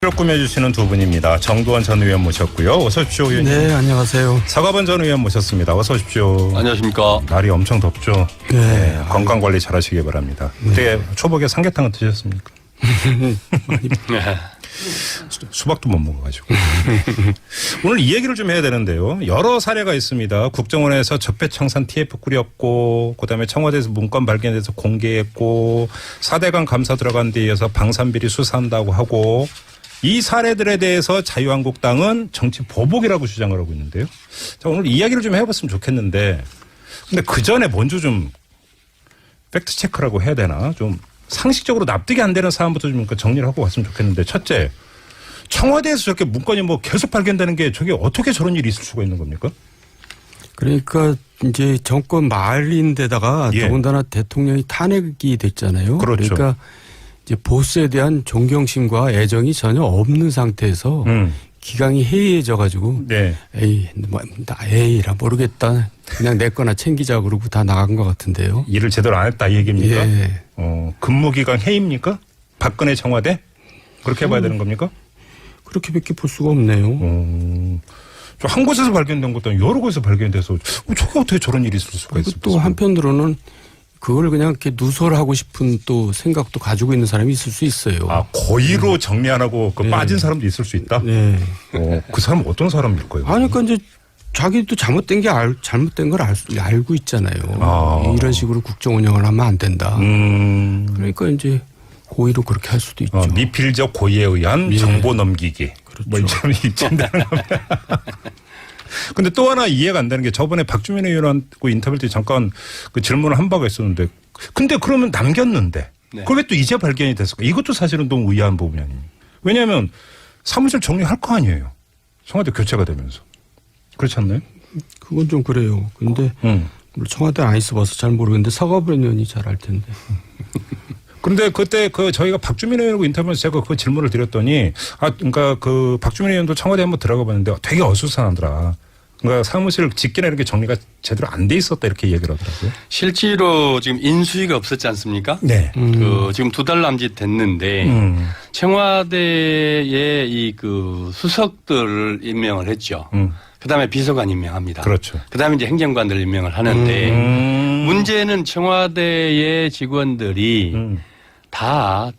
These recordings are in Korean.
정치를 꾸며주시는 두 분입니다. 정두원 전 의원 모셨고요. 어서 오십시오, 의원님. 네, 안녕하세요. 서가번 전 의원 모셨습니다. 어서 오십시오. 안녕하십니까. 날이 엄청 덥죠. 네. 건강관리 잘하시기 바랍니다. 그때 초복에 삼계탕은 드셨습니까? 네. 수박도 못 먹어가지고. 오늘 이 얘기를 좀 해야 되는데요. 여러 사례가 있습니다. 국정원에서 적폐청산 TF 꾸렸고, 그다음에 청와대에서 문건 발견해서 공개했고, 4대강 감사 들어간 데 이어서 방산비리 수사한다고 하고, 이 사례들에 대해서 자유한국당은 정치 보복이라고 주장을 하고 있는데요. 자, 오늘 이야기를 좀 해봤으면 좋겠는데, 근데 그 전에 먼저 좀 팩트 체크라고 해야 되나? 좀 상식적으로 납득이 안 되는 사안부터 좀 정리를 하고 갔으면 좋겠는데, 첫째, 청와대에서 저렇게 문건이 뭐 계속 발견되는 게 저게 어떻게 저런 일이 있을 수가 있는 겁니까? 그러니까 이제 정권 말인데다가 예. 더군다나 대통령이 탄핵이 됐잖아요. 그렇죠. 그러니까 이제 보스에 대한 존경심과 애정이 전혀 없는 상태에서 기강이 해이해져 가지고 네. 에이라 모르겠다. 그냥 내 거나 챙기자 그러고 다 나간 것 같은데요. 일을 제대로 안 했다 이 얘기입니까? 예. 근무기간 해입니까? 박근혜 청와대? 그렇게 봐야 되는 겁니까? 그렇게밖에 볼 수가 없네요. 한 곳에서 발견된 것도 아니고 여러 곳에서 발견돼서 저게 어떻게 저런 일이 있을 수가 있을까? 또 한편으로는 그걸 그냥 이렇게 누설하고 싶은 또 생각도 가지고 있는 사람이 있을 수 있어요. 아, 고의로 정리 안 하고 그 네. 빠진 사람도 있을 수 있다? 네. 그 사람은 어떤 사람일까요? 아니, 그러니까 이제 자기도 잘못된 게 잘못된 걸 알고 있잖아요. 이런 식으로 국정 운영을 하면 안 된다. 그러니까 이제 고의로 그렇게 할 수도 있죠. 미필적 고의에 의한 예. 정보 넘기기. 그렇죠. 뭐 이점 입증되는 겁니다. 근데 또 하나 이해가 안 되는 게 저번에 박주민 의원하고 인터뷰 때 잠깐 그 질문을 한 바가 있었는데 근데 그러면 남겼는데 네. 그걸 왜 또 이제 발견이 됐을까? 이것도 사실은 너무 의아한 부분이 아닙니까? 왜냐하면 사무실 정리할 거 아니에요. 청와대 교체가 되면서. 그렇지 않나요? 그건 좀 그래요. 근데 청와대 안 있어봐서 잘 모르겠는데 서가번 의원이 잘 알 텐데. 근데 그때 저희가 박주민 의원하고 인터뷰에서 제가 그 질문을 드렸더니 그러니까 그 박주민 의원도 청와대 한번 들어가 봤는데 되게 어수선하더라. 그러니까 사무실 집기나 이렇게 정리가 제대로 안 돼 있었다 이렇게 얘기를 하더라고요. 실제로 지금 인수위가 없었지 않습니까? 네. 지금 2달 남짓 됐는데 청와대에 이 그 수석들을 임명을 했죠. 그다음에 비서관 임명합니다. 그렇죠. 그다음에 이제 행정관들 임명을 하는데 문제는 청와대의 직원들이 다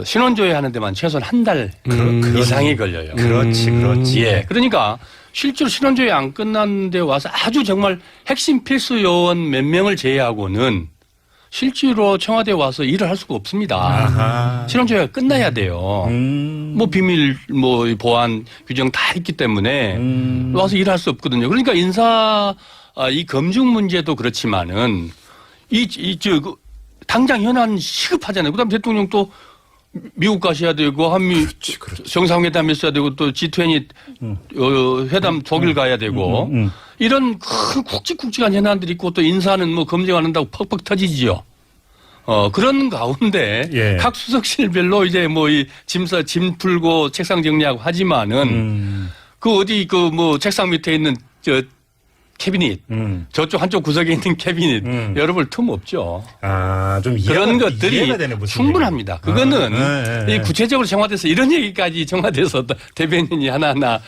신원조회 하는 데만 최소한 한 달 이상이 걸려요. 그렇지. 예. 그러니까 실제로 신원조회 안 끝났는데 와서 아주 정말 핵심 필수 요원 몇 명을 제외하고는 실제로 청와대에 와서 일을 할 수가 없습니다. 아하. 신원조회가 끝나야 돼요. 뭐 비밀, 뭐 보안 규정 다 있기 때문에 와서 일할 수 없거든요. 그러니까 이 검증 문제도 그렇지만은 당장 현안 시급하잖아요. 그다음 대통령 또 미국 가셔야 되고 한미 그렇지. 정상회담 했어야 되고 또 G20 회담 독일 가야 되고 이런 큰 굵직굵직한 현안들이 있고 또 인사는 뭐 검증 안 한다고 퍽퍽 터지지요. 그런 가운데 예. 각 수석실별로 이제 뭐 이 짐 풀고 책상 정리하고 하지만은 그 어디 그 뭐 책상 밑에 있는 캐비닛 저쪽 한쪽 구석에 있는 캐비닛 열어볼 틈 없죠. 좀 그런 것들이 이해가 되네, 무슨 충분합니다. 얘기. 그거는 이 구체적으로 청와대에서 이런 얘기까지 청와대에서 대변인이 하나하나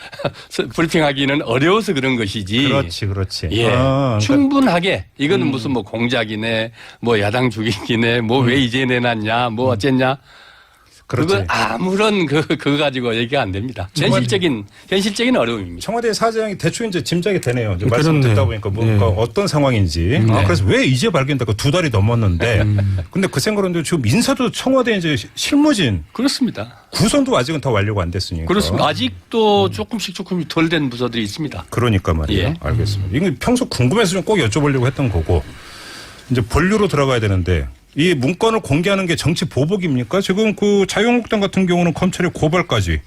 브리핑하기는 어려워서 그런 것이지. 그렇지. 예, 그러니까 충분하게 이거는 무슨 뭐 공작이네, 뭐 야당 죽이기네, 뭐 왜 이제 내놨냐, 뭐 어쨌냐. 그렇지. 그건 아무런 그거 가지고 얘기가 안 됩니다. 현실적인 어려움입니다. 청와대 사장이 대충 이제 짐작이 되네요. 이제 그렇네요. 말씀 듣다 보니까 뭔가 어떤 상황인지. 그래서 왜 이제 발견됐고 2달이 넘었는데. 근데 그 생각은 지금 인사도 청와대 이제 실무진. 그렇습니다. 구성도 아직은 다 완료가 안 됐으니까. 그렇습니다. 아직도 조금씩 덜 된 부서들이 있습니다. 그러니까 말이에요. 예. 알겠습니다. 이거 평소 궁금해서 좀 꼭 여쭤보려고 했던 거고. 이제 본류로 들어가야 되는데 이 문건을 공개하는 게 정치 보복입니까? 지금 그 자유한국당 같은 경우는 검찰의 고발까지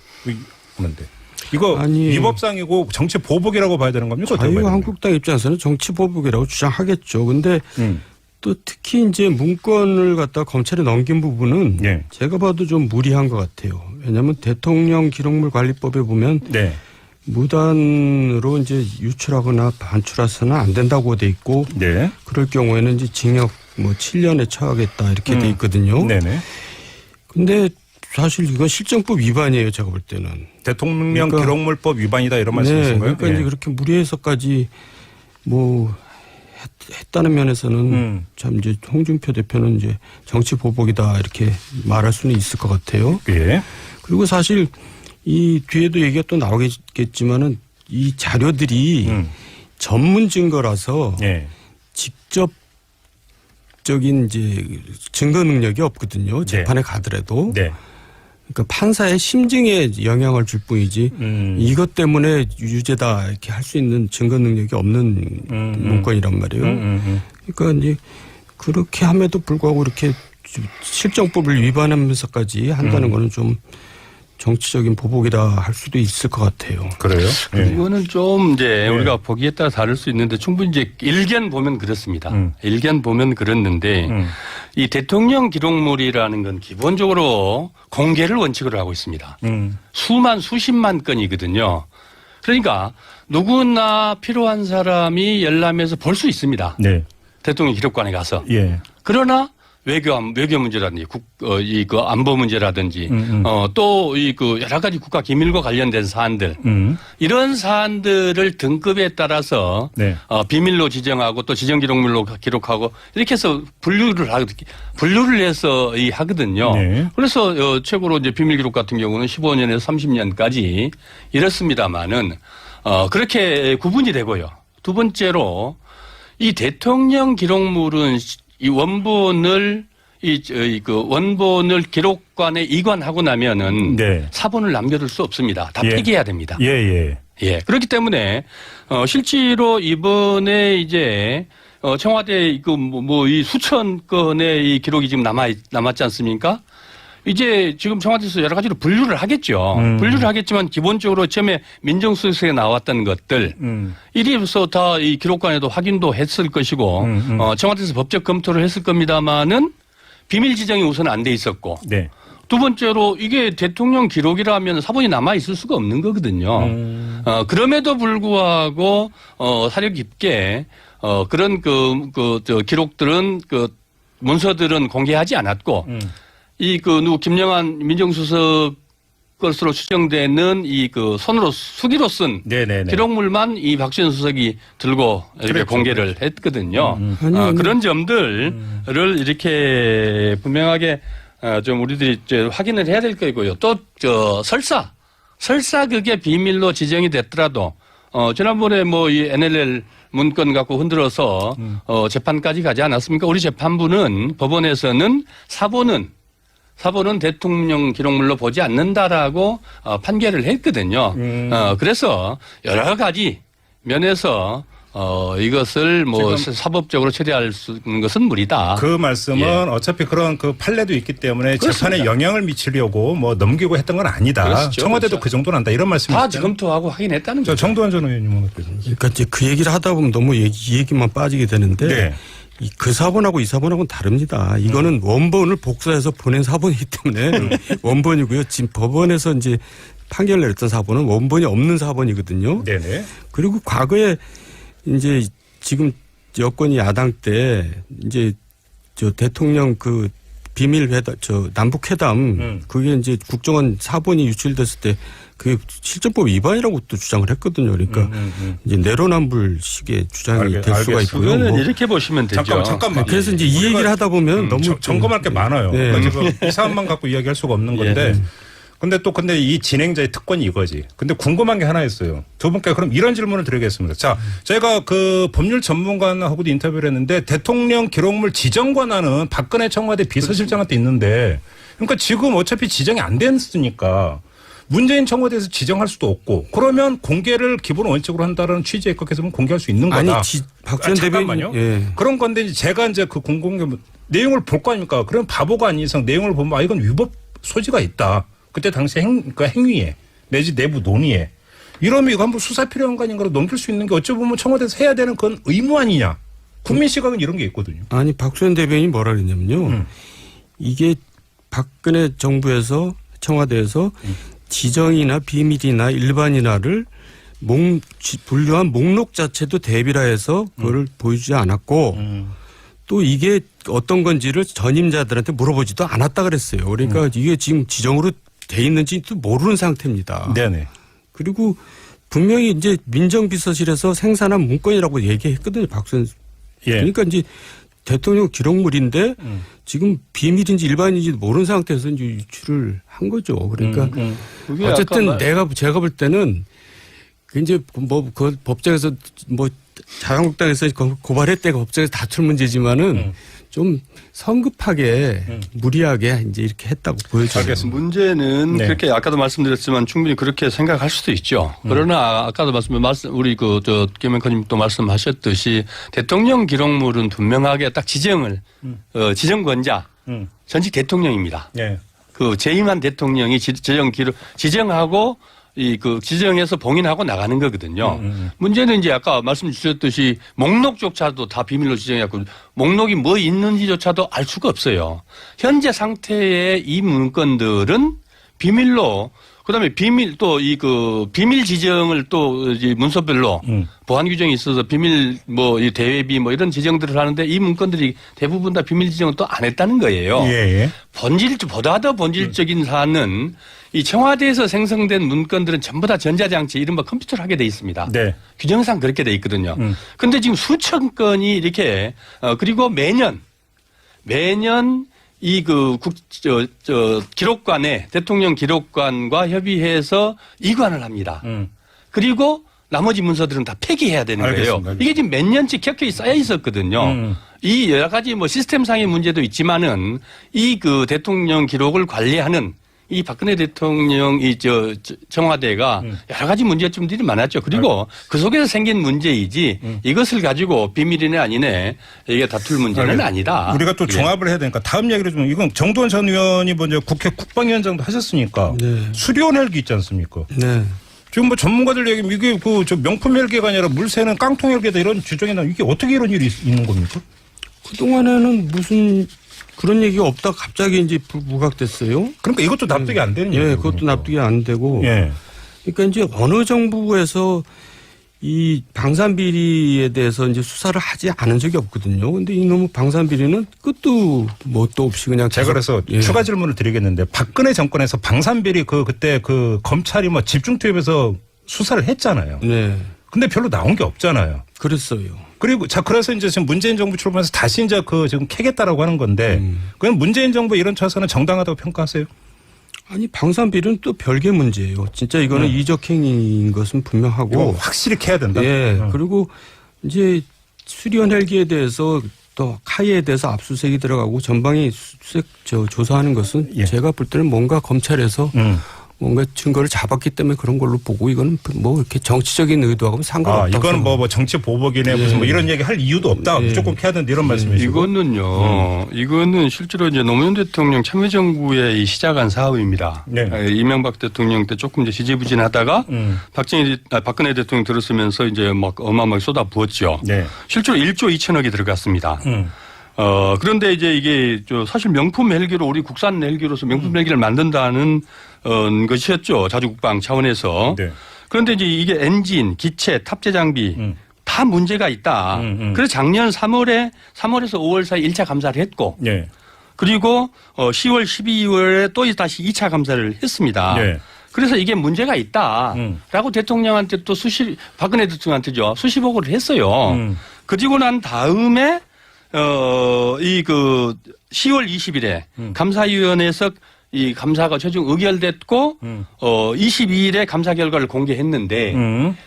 하는데 이거 위법상이고 정치 보복이라고 봐야 되는 겁니까? 자유한국당 입장에서는 정치 보복이라고 주장하겠죠. 근데 또 특히 이제 문건을 갖다 검찰에 넘긴 부분은 예. 제가 봐도 좀 무리한 것 같아요. 왜냐하면 대통령 기록물 관리법에 보면 네. 무단으로 이제 유출하거나 반출해서는 안 된다고 돼 있고 네. 그럴 경우에는 이제 징역 뭐 7년에 처하겠다 이렇게 돼 있거든요. 네네. 근데 사실 이건 실정법 위반이에요. 제가 볼 때는. 대통령 기록물법 위반이다 이런 말씀이신 거예요? 그러니까 이제 그렇게 무리해서까지 뭐 했다는 면에서는 참 이제 홍준표 대표는 이제 정치 보복이다 이렇게 말할 수는 있을 것 같아요. 예. 그리고 사실 이 뒤에도 얘기가 또 나오겠지만은 이 자료들이 전문 증거라서 예. 직접적인 이제 증거 능력이 없거든요. 재판에 가더라도. 네. 그러니까 판사의 심증에 영향을 줄 뿐이지 이것 때문에 유죄다 이렇게 할 수 있는 증거 능력이 없는 문건이란 말이에요. 그러니까 이제 그렇게 함에도 불구하고 이렇게 실정법을 위반하면서까지 한다는 거는 좀 정치적인 보복이라 할 수도 있을 것 같아요. 그래요? 이거는 좀 이제 우리가 보기에 따라 다를 수 있는데 충분히 이제 일견 보면 그렇습니다. 일견 보면 그렇는데 이 대통령 기록물이라는 건 기본적으로 공개를 원칙으로 하고 있습니다. 수십만 건이거든요. 그러니까 누구나 필요한 사람이 열람해서 볼 수 있습니다. 네. 대통령 기록관에 가서. 예. 그러나 외교 문제라든지 안보 문제라든지 또 여러 가지 국가 기밀과 관련된 사안들 이런 사안들을 등급에 따라서 네. 비밀로 지정하고 또 지정 기록물로 기록하고 이렇게 해서 분류를 해서 하거든요. 네. 그래서 최고로 이제 비밀 기록 같은 경우는 15년에서 30년까지 이렇습니다만은 그렇게 구분이 되고요. 두 번째로 이 대통령 기록물은 이 원본을 원본을 기록관에 이관하고 나면은 네. 사본을 남겨둘 수 없습니다. 다 폐기해야 됩니다. 예. 그렇기 때문에 실제로 이번에 이제 청와대 이 수천 건의 이 기록이 지금 남았지 않습니까? 이제 지금 청와대에서 여러 가지로 분류를 하겠죠. 분류를 하겠지만 기본적으로 처음에 민정수석에 나왔던 것들 이리서 다 이 기록관에도 확인도 했을 것이고 청와대에서 법적 검토를 했을 겁니다만은 비밀 지정이 우선 안 돼 있었고 네. 두 번째로 이게 대통령 기록이라면 사본이 남아 있을 수가 없는 거거든요. 그럼에도 불구하고 사려 깊게 그런 기록들은 문서들은 공개하지 않았고 김영한 민정수석 것으로 추정되는 손으로 수기로 쓴 네네네. 기록물만 이 박지원 수석이 들고 이렇게 그랬죠. 공개를 했거든요. 그런 점들을 이렇게 분명하게 좀 우리들이 확인을 해야 될 거고요. 또 설사 그게 비밀로 지정이 됐더라도 지난번에 이 NLL 문건 갖고 흔들어서 재판까지 가지 않았습니까? 우리 재판부는 법원에서는 사본은 대통령 기록물로 보지 않는다라고 판결을 했거든요. 그래서 여러 가지 면에서 이것을 사법적으로 처리할 수 있는 것은 무리다. 그 말씀은 어차피 그런 판례도 있기 때문에 그렇습니다. 재판에 영향을 미치려고 넘기고 했던 건 아니다. 그렇죠. 청와대도 그 정도는 한다. 이런 말씀이시죠. 다 검토하고 확인했다는 거죠. 정도환 전 의원님은 어떠세요? 그러니까 이제 그 얘기를 하다 보면 너무 이 얘기만 빠지게 되는데 네. 그 사본하고 이 사본하고는 다릅니다. 이거는 원본을 복사해서 보낸 사본이기 때문에 원본이고요. 지금 법원에서 이제 판결을 내렸던 사본은 원본이 없는 사본이거든요. 네네. 그리고 과거에 이제 지금 여권이 야당 때 이제 대통령 비밀 회담, 남북 회담 그게 이제 국정원 사본이 유출됐을 때 그게 실정법 위반이라고 또 주장을 했거든요. 그러니까 이제 내로남불식의 주장이 될 수가 있고요. 그거는 이렇게 보시면 되죠. 잠깐만. 그래서 이제 이 얘기를 하다 보면 너무 점검할 게 많아요. 네. 그러니까 지금 이 사안만 갖고 이야기할 수가 없는 건데. 근데 이 진행자의 특권이 이거지. 근데 궁금한 게 하나 있어요. 두 분께 그럼 이런 질문을 드리겠습니다. 자, 저희가 법률 전문가하고도 인터뷰를 했는데 대통령 기록물 지정 권한은 박근혜 청와대 비서실장한테 있는데 그러니까 지금 어차피 지정이 안 됐으니까 문재인 청와대에서 지정할 수도 없고 그러면 공개를 기본 원칙으로 한다는 취지에 의해서 공개할 수 있는 거다. 아니, 박지원 잠깐만요. 대변인. 예. 그런 건데 제가 이제 그 공공개 내용을 볼 거 아닙니까? 그럼 바보가 아닌 이상 내용을 보면 이건 위법 소지가 있다. 그때 당시 행위에 내지 내부 논의에 이러면 이거 한번 수사 필요한 거 아닌가로 넘길 수 있는 게 어찌 보면 청와대에서 해야 되는 그건 의무 아니냐. 국민 시각은 이런 게 있거든요. 아니 박수현 대변인이 뭐라 그랬냐면요. 이게 박근혜 정부에서 청와대에서 지정이나 비밀이나 일반이나를 분류한 목록 자체도 대비라 해서 그걸 보여주지 않았고 또 이게 어떤 건지를 전임자들한테 물어보지도 않았다 그랬어요. 그러니까 이게 지금 지정으로 돼 있는지도 모르는 상태입니다. 네네. 그리고 분명히 이제 민정비서실에서 생산한 문건이라고 얘기했거든요. 박선. 예. 그러니까 이제 대통령 기록물인데 지금 비밀인지 일반인지 모르는 상태에서 이제 유출을 한 거죠. 그러니까 그게 어쨌든 아까 제가 볼 때는 그 이제 뭐 그 법정에서 뭐 자유한국당에서 고발했다가 법정에서 다툴 문제지만은 좀 성급하게 무리하게 이제 이렇게 했다고 보여져요. 알겠습니다. 문제는 네. 그렇게 아까도 말씀드렸지만 충분히 그렇게 생각할 수도 있죠. 그러나 아까도 우리 김영커님도 말씀하셨듯이 대통령 기록물은 분명하게 딱 지정권자 전직 대통령입니다. 예. 그 재임한 대통령이 지정하고 지정해서 봉인하고 나가는 거거든요. 문제는 이제 아까 말씀 주셨듯이 목록조차도 다 비밀로 지정해갖고 목록이 뭐 있는지조차도 알 수가 없어요. 현재 상태의 이 문건들은 비밀로 그다음에 비밀 지정을 또 이제 문서별로 보안 규정이 있어서 비밀 이 대외비 이런 지정들을 하는데 이 문건들이 대부분 다 비밀 지정을 또 안 했다는 거예요. 예. 보다 더 본질적인 사안은 이 청와대에서 생성된 문건들은 전부 다 전자장치 이른바 컴퓨터로 하게 돼 있습니다. 네. 규정상 그렇게 돼 있거든요. 근데 지금 수천 건이 이렇게 그리고 매년 기록관에 대통령 기록관과 협의해서 이관을 합니다. 그리고 나머지 문서들은 다 폐기해야 되는 알겠습니다. 거예요. 이게 지금 몇 년째 격하게 쌓여 있었거든요. 이 여러 가지 시스템상의 문제도 있지만은 대통령 기록을 관리하는 이 박근혜 대통령 청와대가 여러 가지 문제점들이 많았죠. 그리고 그 속에서 생긴 문제이지 이것을 가지고 비밀이네 아니네 이게 다툴 문제는 아니다. 우리가 또 종합을 해야 되니까 다음 얘기를 좀 이건 정두원 전 의원이 먼저 국회 국방위원장도 하셨으니까 네. 수리온 헬기 있지 않습니까? 네. 지금 전문가들 얘기하면 이게 명품 헬기가 아니라 물새는 깡통 헬기다 이런 주장이 나 이게 어떻게 이런 일이 있는 겁니까? 그동안에는 무슨 그런 얘기가 없다 갑자기 이제 부각됐어요. 그러니까 이것도 납득이 안 되는 얘기예요. 예, 그것도 그러니까. 납득이 안 되고. 예. 그러니까 이제 어느 정부에서 이 방산비리에 대해서 이제 수사를 하지 않은 적이 없거든요. 근데 이놈의 방산비리는 끝도 뭣도 없이 그냥 제가 그래서 예. 추가 질문을 드리겠는데 박근혜 정권에서 방산비리 그때 검찰이 집중 투입해서 수사를 했잖아요. 네. 근데 별로 나온 게 없잖아요. 그랬어요. 그리고 그래서 이제 지금 문재인 정부 출범해서 다시 이제 지금 캐겠다라고 하는 건데 그냥 문재인 정부 이런 처사는 정당하다고 평가하세요? 아니 방산비리는 또 별개 문제예요. 진짜 이거는 이적행위인 것은 분명하고 확실히 캐야 된다. 예. 그리고 이제 수리온 헬기에 대해서 또 카이에 대해서 압수수색이 들어가고 전방위 수색 조사하는 것은 예. 제가 볼 때는 뭔가 검찰에서 뭔가 증거를 잡았기 때문에 그런 걸로 보고 이거는 이렇게 정치적인 의도하고는 상관없다. 이거는 정치 보복이네 무슨 이런 얘기 할 이유도 없다. 무조건 캐야 된다 이런 말씀이시고. 이거는 실제로 이제 노무현 대통령 참여정부에 시작한 사업입니다. 네. 이명박 대통령 때 조금 이제 지지부진하다가 박근혜 대통령 들었으면서 이제 어마어마하게 쏟아부었죠. 네. 실제로 1조 2천억이 들어갔습니다. 그런데 이제 이게 사실 명품 헬기로 우리 국산 헬기로서 명품 헬기를 만든다는 것이었죠. 자주국방 차원에서. 네. 그런데 이제 이게 엔진, 기체, 탑재 장비 다 문제가 있다. 그래서 작년 3월에서 5월 사이 1차 감사를 했고 네. 그리고 10월, 12월에 또 다시 2차 감사를 했습니다. 네. 그래서 이게 문제가 있다라고 대통령한테 또 박근혜 대통령한테죠. 수시 보고를 했어요. 그리고 난 다음에 10월 20일에 감사위원회에서 이 감사가 최종 의결됐고 22일에 감사 결과를 공개했는데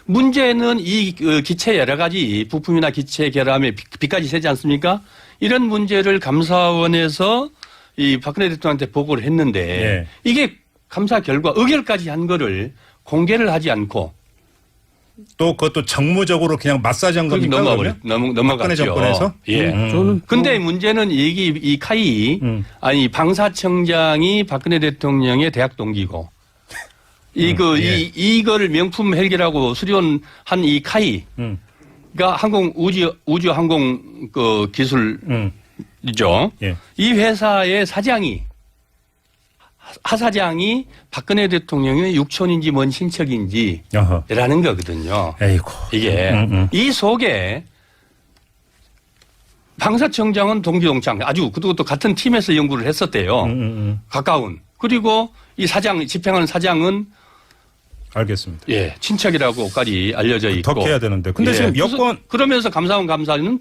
문제는 이 기체 여러 가지 부품이나 기체 결함에 비까지 세지 않습니까? 이런 문제를 감사원에서 이 박근혜 대통령한테 보고를 했는데 네. 이게 감사 결과 의결까지 한 거를 공개를 하지 않고 또 그것도 정무적으로 그냥 마사지한 겁니까? 넘어갔죠. 박근혜 정권에서? 예. 저는 근데 문제는 이 카이 방사청장이 박근혜 대통령의 대학 동기고 이거를 명품 헬기라고 수리한 이 카이가 우주 항공 기술이죠. 예. 이 회사의 하사장이 박근혜 대통령의 육촌인지 뭔 친척인지라는 거거든요. 에이고. 이게 이 속에 방사청장은 동기동창 아주 그것도 같은 팀에서 연구를 했었대요. 가까운. 그리고 이 사장 집행하는 사장은 알겠습니다. 예 친척이라고까지 알려져 있고. 더 해야 되는데. 근데 예, 지금 여권 그러면서 감사원 감사는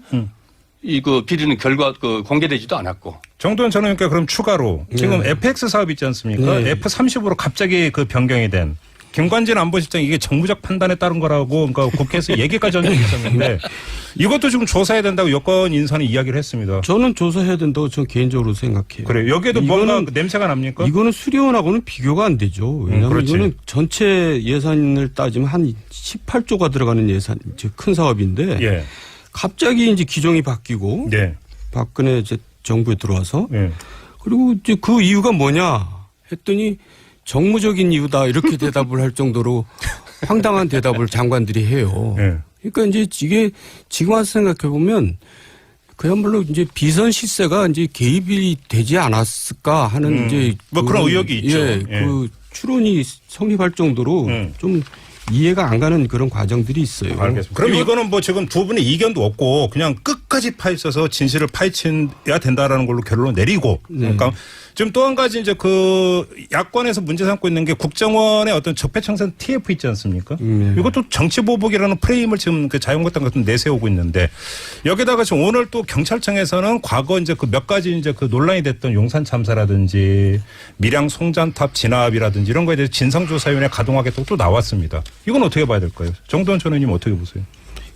이 그 비리는 결과 그 공개되지도 않았고. 정도현 전 의원께 그럼 추가로 지금 FX 사업 있지 않습니까? 네. F30으로 갑자기 그 변경이 된 김관진 안보실장 이게 정무적 판단에 따른 거라고 그러니까 국회에서 얘기까지 한 적이 있었는데 이것도 지금 조사해야 된다고 여권 인사는 이야기를 했습니다. 저는 조사해야 된다고 저는 개인적으로 생각해요. 그래요. 여기에도 뭔가 냄새가 납니까? 이거는 수리원하고는 비교가 안 되죠. 왜냐하면 그렇지. 이거는 전체 예산을 따지면 한 18조가 들어가는 예산, 큰 사업인데 예. 갑자기 이제 기종이 바뀌고 네. 박근혜 이제 정부에 들어와서 예. 그리고 이제 그 이유가 뭐냐 했더니 정무적인 이유다 이렇게 대답을 할 정도로 황당한 대답을 장관들이 해요. 예. 그러니까 이제 이게 지금 와서 생각해 보면 그야말로 이제 비선 실세가 이제 개입이 되지 않았을까 하는 이제 뭐 그런 의혹이 있죠. 예, 예. 그 추론이 성립할 정도로 좀 이해가 안 가는 그런 과정들이 있어요. 알겠습니다. 그럼 이거는 뭐 지금 두 분의 이견도 없고 그냥 끝까지 파헤쳐서 진실을 파헤쳐야 된다라는 걸로 결론을 내리고 그러니까 지금 또 한 가지 이제 그 야권에서 문제 삼고 있는 게 국정원의 어떤 적폐청산 TF 있지 않습니까? 이것도 정치보복이라는 프레임을 지금 그 자유한국당 같은 내세우고 있는데 여기다가 지금 오늘 또 경찰청에서는 과거 이제 그 몇 가지 이제 그 논란이 됐던 용산 참사라든지 밀양 송전탑 진압이라든지 이런 거에 대해서 진상조사위원회 가동하겠다고 또 나왔습니다. 이건 어떻게 봐야 될까요? 정도현 전 의원님 어떻게 보세요?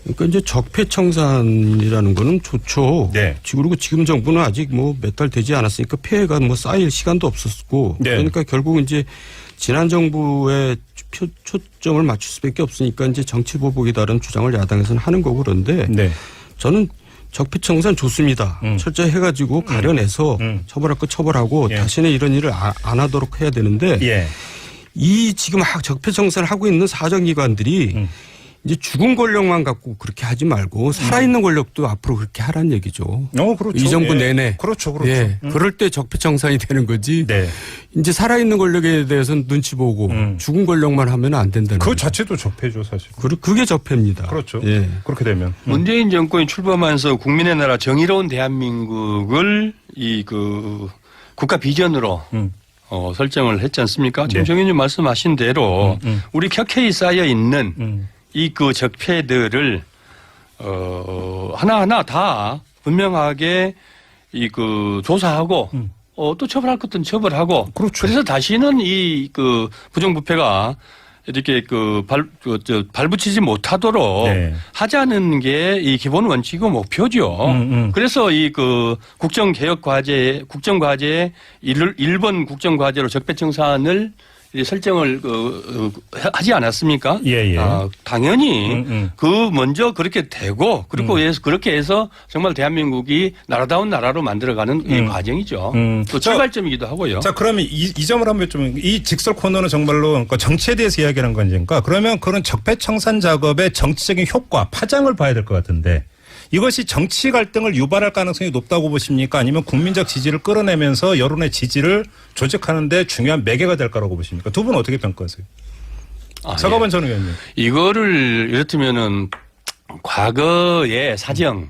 그러니까 이제 적폐청산이라는 거는 좋죠. 네. 그리고 지금 정부는 아직 뭐 몇 달 되지 않았으니까 폐해가 뭐 쌓일 시간도 없었고. 네. 그러니까 결국 이제 지난 정부의 초점을 맞출 수밖에 없으니까 이제 정치보복이다라는 주장을 야당에서는 하는 거고 그런데 네. 저는 적폐청산 좋습니다. 철저히 해가지고 가려내서 처벌할 거 처벌하고 예. 다시는 이런 일을 안 하도록 해야 되는데 예. 이 지금 적폐청산을 하고 있는 사정기관들이 이제 죽은 권력만 갖고 그렇게 하지 말고 살아있는 권력도 앞으로 그렇게 하라는 얘기죠. 그렇죠. 이 정부 예. 내내. 그렇죠. 그렇죠. 예. 그럴 때 적폐청산이 되는 거지. 네. 이제 살아있는 권력에 대해서는 눈치 보고 죽은 권력만 하면 안 된다는 그 거죠. 자체도 적폐죠, 사실. 그게 적폐입니다. 그렇죠. 예. 그렇게 되면. 문재인 정권이 출범하면서 국민의 나라 정의로운 대한민국을 이 그 국가 비전으로 설정을 했지 않습니까? 지금 네. 정 의원님 말씀하신 대로 우리 켜켜이 쌓여 있는 이 그 적폐들을 하나하나 다 분명하게 이 그 조사하고 또 처벌할 것은 처벌하고 그렇죠. 그래서 다시는 이 그 부정부패가 이렇게 발붙이지 못하도록 네. 하자는 게 이 기본 원칙이고 목표죠. 그래서 이 그 국정과제의 1번 국정과제로 적폐청산을 설정을 하지 않았습니까? 예, 예. 당연히 먼저 그렇게 되고 그리고 그렇게 해서 정말 대한민국이 나라다운 나라로 만들어가는 이 과정이죠. 또 출발점이기도 하고요. 자, 그러면 이 점을 한번 좀 이 직설 코너는 정말로 그러니까 정치에 대해서 이야기하는 건지니까 그러면 그런 적폐청산 작업의 정치적인 효과, 파장을 봐야 될 것 같은데 이것이 정치 갈등을 유발할 가능성이 높다고 보십니까? 아니면 국민적 지지를 끌어내면서 여론의 지지를 조직하는 데 중요한 매개가 될 거라고 보십니까? 두 분은 어떻게 평가하세요? 서가번 전 의원님. 이거를 이렇다면은 과거의 사정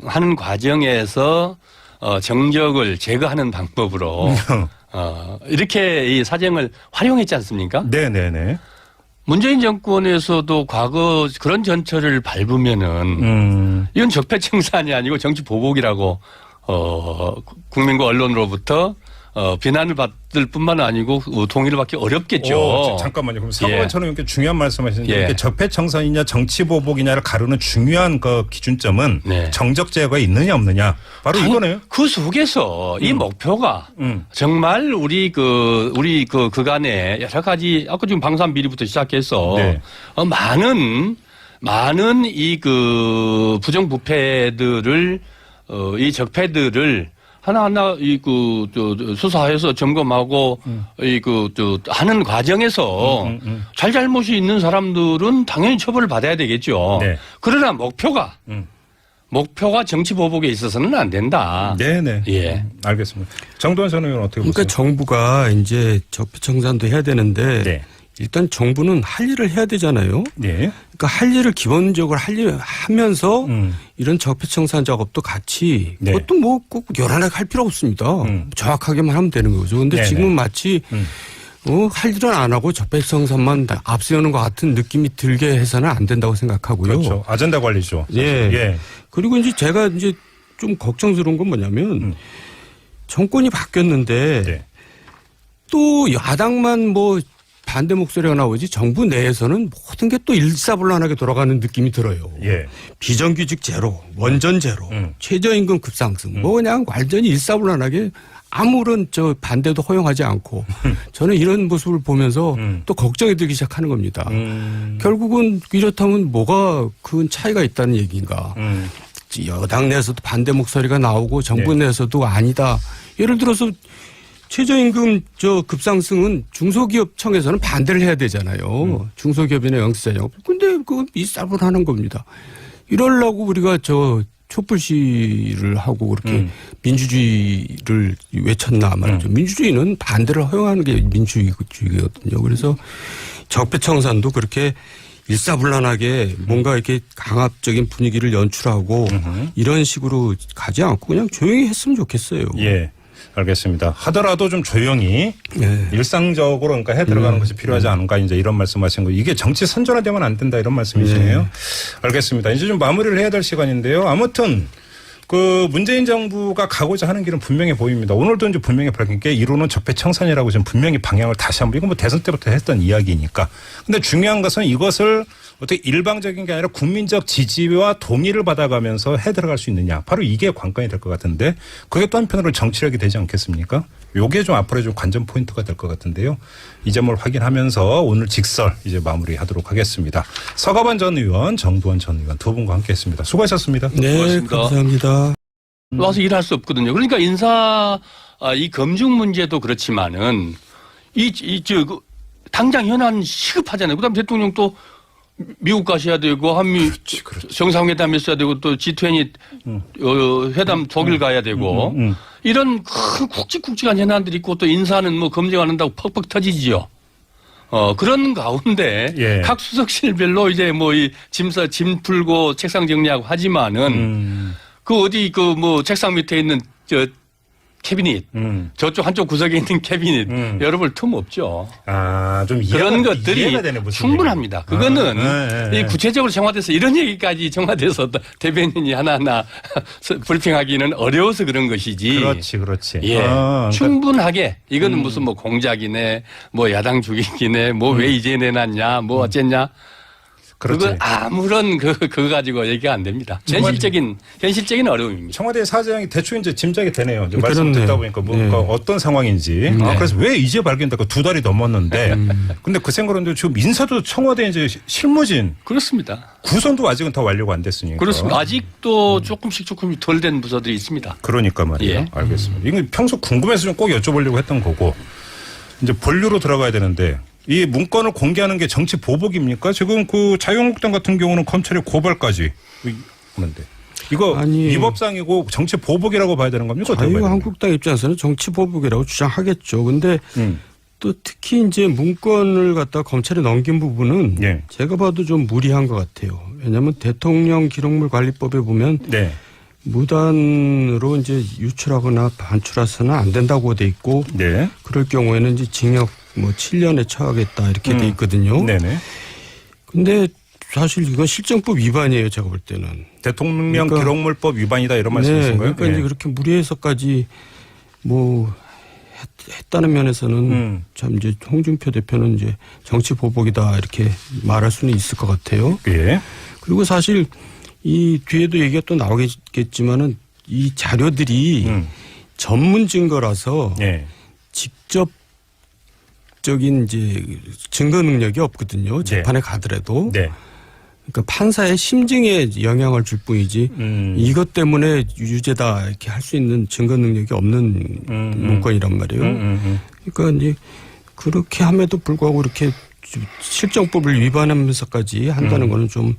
하는 과정에서 정적을 제거하는 방법으로 이렇게 이 사정을 활용했지 않습니까? 네네네. 문재인 정권에서도 과거 그런 전철을 밟으면은 이건 적폐청산이 아니고 정치 보복이라고 국민과 언론으로부터 비난을 받을 뿐만 아니고 동의를 받기 어렵겠죠. 잠깐만요. 그럼 서가번 예. 전 의원께 중요한 말씀하시는데 예. 이게 적폐청산이냐 정치보복이냐를 가르는 중요한 그 기준점은 네. 정적 제거가 있느냐 없느냐. 바로 이거네요. 그 속에서 이 목표가 정말 우리 그간에 여러 가지 아까 지금 방산 비리부터 시작해서 네. 많은 이 그 부정부패들을 이 적폐들을 하나하나 수사해서 점검하고 하는 과정에서 잘못이 있는 사람들은 당연히 처벌을 받아야 되겠죠. 네. 그러나 목표가 정치 보복에 있어서는 안 된다. 네네. 예. 알겠습니다. 정도현 전 의원 어떻게 보세요? 그러니까 정부가 이제 적폐청산도 해야 되는데 네. 일단 정부는 할 일을 해야 되잖아요. 예. 그러니까 할 일을 기본적으로 할 일을 하면서 이런 적폐청산 작업도 같이 네. 그것도 뭐 꼭 요란하게 할 필요 없습니다. 정확하게만 하면 되는 거죠. 근데 네네. 지금은 마치 할 일은 안 하고 적폐청산만 앞세우는 것 같은 느낌이 들게 해서는 안 된다고 생각하고요. 그렇죠. 아젠다 관리죠. 사실. 예. 예. 그리고 이제 제가 이제 좀 걱정스러운 건 뭐냐면 정권이 바뀌었는데 네. 또 야당만 뭐 반대 목소리가 나오지 정부 내에서는 모든 게 또 일사불란하게 돌아가는 느낌이 들어요. 예. 비정규직 제로, 원전 제로, 최저임금 급상승 뭐 그냥 완전히 일사불란하게 아무런 저 반대도 허용하지 않고 저는 이런 모습을 보면서 또 걱정이 들기 시작하는 겁니다. 결국은 이렇다면 뭐가 큰 차이가 있다는 얘기인가. 여당 내에서도 반대 목소리가 나오고 정부 네. 내에서도 아니다. 예를 들어서 최저임금 급상승은 중소기업청에서는 반대를 해야 되잖아요. 중소기업이나 영세자영. 근데 그건 일사불란한 겁니다. 이러려고 우리가 촛불 시위를 하고 그렇게 민주주의를 외쳤나 말이죠. 민주주의는 반대를 허용하는 게 민주주의거든요. 그래서 적폐청산도 그렇게 일사불란하게 뭔가 이렇게 강압적인 분위기를 연출하고 이런 식으로 가지 않고 그냥 조용히 했으면 좋겠어요. 예. 알겠습니다. 하더라도 좀 조용히 네. 일상적으로 그러니까 해 들어가는 것이 필요하지 않은가 이제 이런 말씀하신 거. 이게 정치 선전화되면 안 된다 이런 말씀이시네요. 알겠습니다. 이제 좀 마무리를 해야 될 시간인데요. 아무튼 그 문재인 정부가 가고자 하는 길은 분명히 보입니다. 오늘도 이제 분명히 밝힌 게 이루는 적폐청산이라고 지금 분명히 방향을 다시 한번 이건 뭐 대선 때부터 했던 이야기니까. 근데 중요한 것은 이것을 어떻게 일방적인 게 아니라 국민적 지지와 동의를 받아가면서 해 들어갈 수 있느냐. 바로 이게 관건이 될 것 같은데 그게 또 한편으로 정치력이 되지 않겠습니까? 요게 좀 앞으로 좀 관전 포인트가 될 것 같은데요. 이 점을 확인하면서 오늘 직설 이제 마무리하도록 하겠습니다. 서가반 전 의원, 정두원 전 의원 두 분과 함께했습니다. 수고하셨습니다. 네, 고맙습니다. 감사합니다. 와서 일할 수 없거든요. 그러니까 이 검증 문제도 그렇지만은 당장 현안 시급하잖아요. 그다음 대통령 또 미국 가셔야 되고 한미 정상회담 했어야 되고 또 G20 회담 독일 가야 되고 이런 큰 굵직굵직한 현안들이 있고 또 인사는 뭐 검증 안 한다고 퍽퍽 터지지요. 그런 가운데 예. 각 수석실별로 이제 뭐 짐 풀고 책상 정리하고 하지만은 그 어디 뭐 책상 밑에 있는 캐비닛 저쪽 한쪽 구석에 있는 캐비닛 열어볼 틈 없죠. 좀 그런 것들이 충분합니다. 그거는 이 구체적으로 정화돼서 이런 얘기까지 정화돼서 대변인이 하나하나 브리핑하기는 어려워서 그런 것이지. 그렇지. 예, 충분하게 이거는 무슨 뭐 공작이네, 뭐 야당 죽이기네, 뭐 왜 이제 내놨냐, 뭐 어쨌냐. 그거 아무런 그거 가지고 얘기가 안 됩니다. 현실적인 어려움입니다. 청와대 사장이 대충 이제 짐작이 되네요. 이제 말씀 듣다 보니까 뭔가 어떤 상황인지. 그래서 왜 이제 발견될까 2달이 넘었는데. 근데 그 생각은 지금 인사도 청와대 이제 실무진. 그렇습니다. 구성도 아직은 다 완료가 안 됐으니까. 그렇습니다. 아직도 조금씩 덜 된 부서들이 있습니다. 그러니까 말이에요. 예. 알겠습니다. 이거 평소 궁금해서 좀 꼭 여쭤보려고 했던 거고. 이제 본류로 들어가야 되는데. 이 문건을 공개하는 게 정치 보복입니까? 지금 그 자유한국당 같은 경우는 검찰의 고발까지 하는데 이거 위법상이고 정치 보복이라고 봐야 되는 겁니까? 자유한국당 입장에서는 정치 보복이라고 주장하겠죠. 근데 또 특히 이제 문건을 갖다 검찰에 넘긴 부분은 제가 봐도 좀 무리한 것 같아요. 왜냐하면 대통령 기록물 관리법에 보면 무단으로 이제 유출하거나 반출해서는 안 된다고 돼 있고 그럴 경우에는 이제 징역 뭐 7년에 처하겠다 이렇게 돼 있거든요. 네네. 근데 사실 이건 실정법 위반이에요. 제가 볼 때는. 대통령 기록물법 위반이다 이런 말씀이신가요? 그러니까 이제 그렇게 무리해서까지 뭐 했다는 면에서는 참 이제 홍준표 대표는 이제 정치 보복이다 이렇게 말할 수는 있을 것 같아요. 예. 그리고 사실 이 뒤에도 얘기가 또 나오겠지만은 이 자료들이 전문 증거라서 직접 적인 이제 증거 능력이 없거든요. 재판에 가더라도. 그러니까 판사의 심증에 영향을 줄 뿐이지 이것 때문에 유죄다 이렇게 할 수 있는 증거 능력이 없는 문건이란 말이에요. 그러니까 이제 그렇게 함에도 불구하고 이렇게 실정법을 위반하면서까지 한다는 거는 좀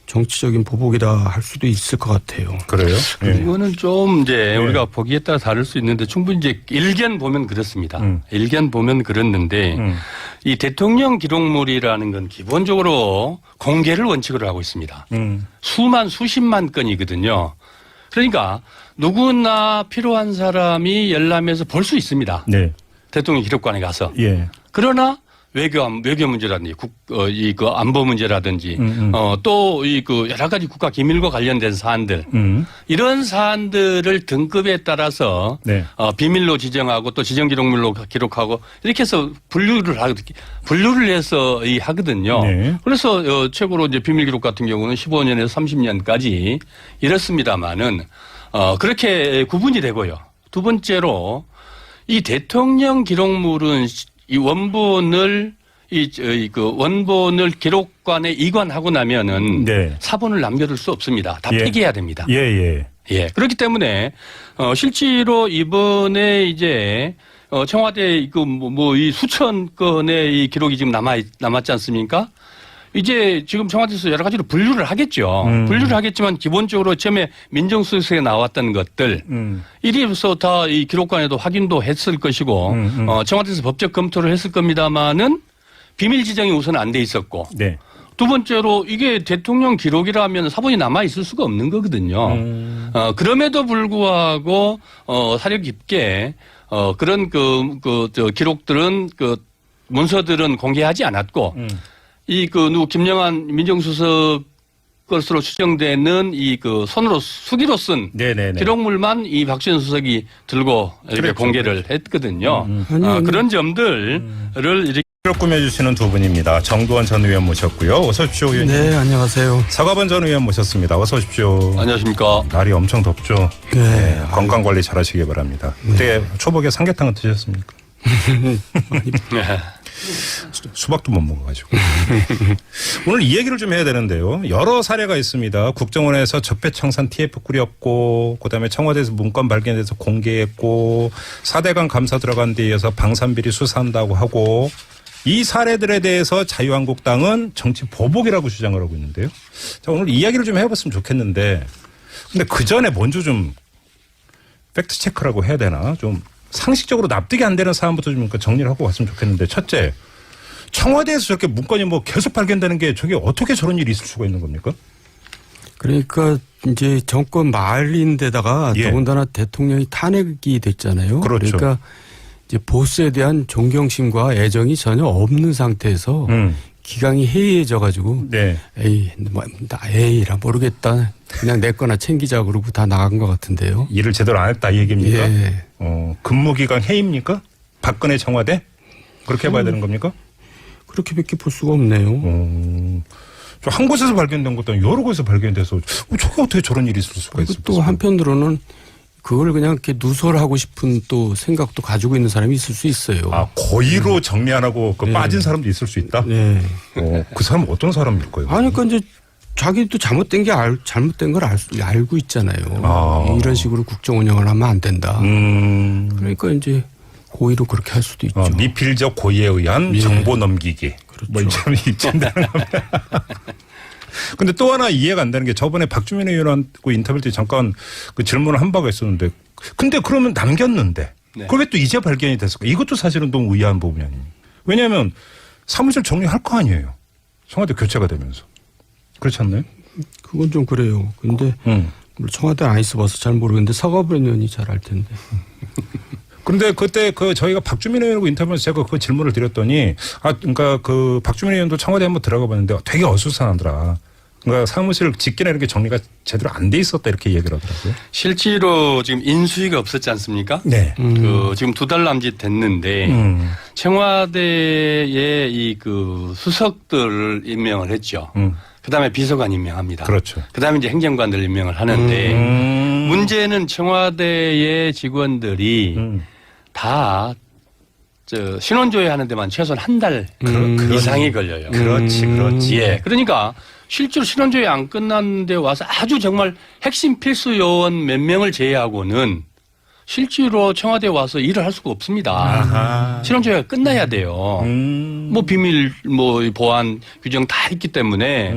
정치적인 보복이라 할 수도 있을 것 같아요. 그래요? 그거는 좀 이제 우리가 보기에 따라 다를 수 있는데 충분히 이제 일견 보면 그렇습니다. 일견 보면 그렇는데 이 대통령 기록물이라는 건 기본적으로 공개를 원칙으로 하고 있습니다. 수십만 건이거든요. 그러니까 누구나 필요한 사람이 열람해서 볼 수 있습니다. 네. 대통령 기록관에 가서. 예. 그러나 외교 문제라든지 그 안보 문제라든지 또 그 여러 가지 국가 기밀과 관련된 사안들 이런 사안들을 등급에 따라서 네. 비밀로 지정하고 또 지정 기록물로 기록하고 이렇게 해서 분류를 해서 하거든요. 네. 그래서 최고로 이제 비밀 기록 같은 경우는 15년에서 30년까지 이렇습니다만은 그렇게 구분이 되고요. 두 번째로 이 대통령 기록물은 이 원본을 원본을 기록관에 이관하고 나면은 네. 사본을 남겨둘 수 없습니다. 다 예. 폐기해야 됩니다. 예, 예. 예. 그렇기 때문에 실제로 이번에 이제 청와대 이 수천 건의 이 기록이 지금 남았지 않습니까? 이제 지금 청와대에서 여러 가지로 분류를 하겠죠. 분류를 하겠지만 기본적으로 처음에 민정수석에 나왔던 것들 이리서 다 이 기록관에도 확인도 했을 것이고 청와대에서 법적 검토를 했을 겁니다만은 비밀 지정이 우선 안 돼 있었고 네. 두 번째로 이게 대통령 기록이라면 사본이 남아 있을 수가 없는 거거든요. 그럼에도 불구하고 사려 깊게 그런 기록들은 문서들은 공개하지 않았고 김영한 민정수석 것으로 추정되는 손으로 수기로 쓴 네네네. 기록물만 이 박지원 수석이 들고 이렇게 그랬죠. 공개를 했거든요. 그런 점들을 이렇게 기록 꾸며주시는 두 분입니다. 정두원 전 의원 모셨고요. 어서 오십시오. 의원님. 네, 안녕하세요. 사과반 전 의원 모셨습니다. 어서 오십시오. 안녕하십니까. 날이 엄청 덥죠. 네. 건강관리 잘하시기 바랍니다. 그때 초복에 삼계탕은 드셨습니까? 수박도 못 먹어가지고. 오늘 이 얘기를 좀 해야 되는데요. 여러 사례가 있습니다. 국정원에서 적폐청산 TF 꾸렸고, 그다음에 청와대에서 문건 발견돼서 공개했고, 4대강 감사 들어간 데 이어서 방산비리 수사한다고 하고, 이 사례들에 대해서 자유한국당은 정치 보복이라고 주장을 하고 있는데요. 자, 오늘 이야기를 좀 해봤으면 좋겠는데, 근데 그 전에 먼저 좀 팩트 체크라고 해야 되나? 좀 상식적으로 납득이 안 되는 사안부터 좀 정리를 하고 갔으면 좋겠는데, 첫째, 청와대에서 저렇게 문건이 계속 발견되는 게 저게 어떻게 저런 일이 있을 수가 있는 겁니까? 그러니까 이제 정권 말인데다가 예. 더군다나 대통령이 탄핵이 됐잖아요. 그렇죠. 그러니까 이제 보스에 대한 존경심과 애정이 전혀 없는 상태에서 기강이 해이해져 가지고 네. 에이라 모르겠다. 그냥 내 거나 챙기자 그러고 다 나간 것 같은데요. 일을 제대로 안 했다 이 얘기입니까? 예. 근무기간 해입니까? 박근혜 청와대? 그렇게 봐야 되는 겁니까? 그렇게밖에 볼 수가 없네요. 한 곳에서 발견된 것도 아니고 여러 곳에서 발견돼서 저게 어떻게 저런 일이 있을 수가 그리고 있을까? 또 한편으로는 그걸 그냥 이렇게 누설하고 싶은 또 생각도 가지고 있는 사람이 있을 수 있어요. 아, 고의로 정리 안 하고 빠진 사람도 있을 수 있다? 네. 그 사람은 어떤 사람일까요? 아니, 그러니까 이제 자기도 잘못된 걸 알고 있잖아요. 이런 식으로 국정 운영을 하면 안 된다. 그러니까 이제 고의로 그렇게 할 수도 있죠. 미필적 고의에 의한 예. 정보 넘기기. 그렇죠. 이런 이쯤되는 겁니다. 근데 또 하나 이해가 안 되는 게 저번에 박주민 의원하고 인터뷰 때 잠깐 그 질문을 한 바가 있었는데 근데 그러면 남겼는데 네. 그걸 왜 또 이제 발견이 됐을까? 이것도 사실은 너무 의아한 부분이 아닙니까? 왜냐하면 사무실 정리할 거 아니에요. 청와대 교체가 되면서. 그렇지 않나요? 그건 좀 그래요. 근데 청와대 안 있어봐서 잘 모르겠는데 서가번 의원이 잘 알 텐데. 근데 그때 저희가 박주민 의원하고 인터뷰에서 제가 그 질문을 드렸더니 그러니까 그 박주민 의원도 청와대 한번 들어가 봤는데 되게 어수선하더라. 그러니까 사무실 집기나 이렇게 정리가 제대로 안 돼 있었다 이렇게 얘기를 하더라고요. 실제로 지금 인수위가 없었지 않습니까? 네. 지금 2달 남짓 됐는데 청와대의 수석들을 임명을 했죠. 그다음에 비서관 임명합니다. 그렇죠. 그다음에 이제 행정관들 임명을 하는데 문제는 청와대의 직원들이 다 신원조회 하는 데만 최소한 한 달 이상이 걸려요. 그렇지. 예. 그러니까 실제로 신원조회 안 끝났는데 와서 아주 정말 핵심 필수 요원 몇 명을 제외하고는 실제로 청와대에 와서 일을 할 수가 없습니다. 아하. 신원조회가 끝나야 돼요. 비밀 보안 규정 다 있기 때문에